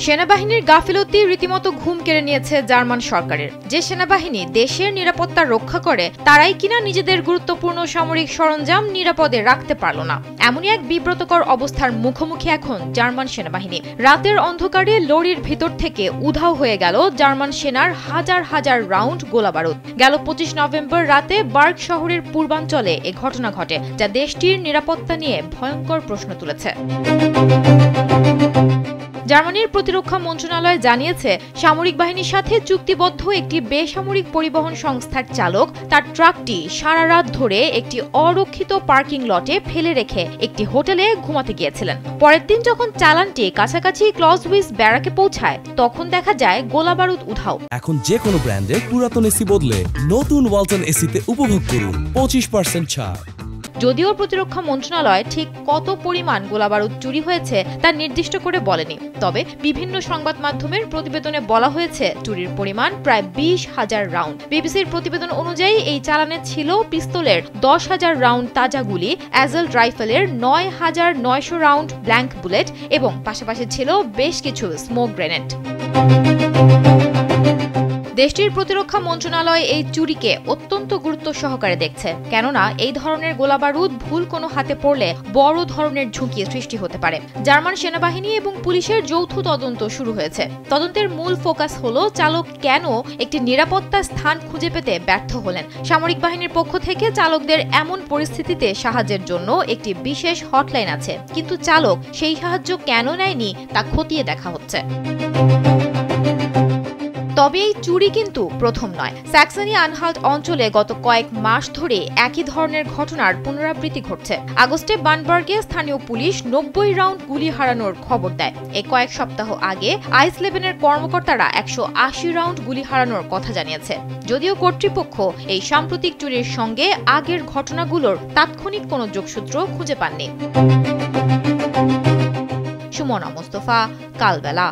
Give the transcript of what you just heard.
সেনাবাহিনীর গাফিলতি রীতিমতো ঘুম কেড়ে নিয়েছে জার্মান সরকারের। যে সেনাবাহিনী দেশের নিরাপত্তা রক্ষা করে তারাই কিনা নিজেদের গুরুত্বপূর্ণ সামরিক সরঞ্জাম নিরাপদে রাখতে পারল না। এমনই এক বিব্রতকর অবস্থার মুখোমুখি এখন জার্মান সেনাবাহিনী। রাতের অন্ধকারে লরির ভিতর থেকে উধাও হয়ে গেল জার্মান সেনার হাজার হাজার রাউন্ড গোলাবারুদ। গেল 25 নভেম্বর রাতে বার্গ শহরের পূর্বাঞ্চলে এ ঘটনা ঘটে, যা দেশটির নিরাপত্তা নিয়ে ভয়ঙ্কর প্রশ্ন তুলেছে। জার্মানির প্রতিরক্ষা মন্ত্রণালয় জানিয়েছে, সামরিক বাহিনীর সাথে চুক্তিবদ্ধ একটি বেসামরিক পরিবহন সংস্থার চালক তার ট্রাকটি সারা রাত ধরে একটি অরক্ষিত পার্কিং লটে ফেলে রেখে একটি হোটেলে ঘুমাতে গিয়েছিলেন। পরের দিন যখন চালানটি কাছাকাছি ক্লজউইস ব্যারাকে পৌঁছায়, তখন দেখা যায় গোলাবারুদ উধাও। এখন যে কোনো ব্র্যান্ডের পুরাতন এসি বদলে নতুন ওয়ালটন এসিতে উপভোগ করুন 25% ছাড়। যদিও প্রতিরক্ষা মন্ত্রণালয় ঠিক কত পরিমাণ গোলাবারুদ চুরি হয়েছে তা নির্দিষ্ট করে বলেনি, তবে বিভিন্ন সংবাদ মাধ্যমের প্রতিবেদনে বলা হয়েছে চুরির পরিমাণ প্রায় 20,000 রাউন্ড। বিবিসির প্রতিবেদন অনুযায়ী এই চালানে ছিল পিস্তলের 10,000 রাউন্ড তাজা গুলি, অ্যাজল্ট রাইফেলের 9,900 রাউন্ড ব্ল্যাঙ্ক বুলেট এবং পাশাপাশি ছিল বেশ কিছু স্মোক গ্রেনেড। দেশটির প্রতিরক্ষা মন্ত্রণালয় এই চুরিকে অত্যন্ত গুরুত্ব সহকারে দেখছে, কেননা এই ধরনের গোলাবারুদ ভুল কোনো হাতে পড়লে বড় ধরনের ঝুঁকি সৃষ্টি হতে পারে। জার্মান সেনাবাহিনী এবং পুলিশের যৌথ তদন্ত শুরু হয়েছে। তদন্তের মূল ফোকাস হলো চালক কেন একটি নিরাপত্তা স্থান খুঁজে পেতে ব্যর্থ হলেন। সামরিক বাহিনীর পক্ষ থেকে চালকদের এমন পরিস্থিতিতে সাহায্যের জন্য একটি বিশেষ হটলাইন আছে, কিন্তু চালক সেই সাহায্য কেন নেয়নি তা খতিয়ে দেখা হচ্ছে। তবে এই চুরি কিন্তু প্রথম নয়। স্যাক্সনি আনহাল্ট অঞ্চলে গত কয়েক মাস ধরে একই ধরনের ঘটনার পুনরাবৃত্তি ঘটছে। আগস্টে বানবার্গে স্থানীয় পুলিশ 90 রাউন্ড গুলি হারানোর খবর দেয়। এই কয়েক সপ্তাহ আগে আইসলেভেনের কর্মকর্তারা 180 রাউন্ড গুলি হারানোর কথা জানিয়েছে। যদিও কর্তৃপক্ষ এই সাম্প্রতিক চুরির সঙ্গে আগের ঘটনাগুলোর তাৎক্ষণিক কোনো যোগসূত্র খুঁজে পাননি। সুমনা মোস্তফা, কালবেলা।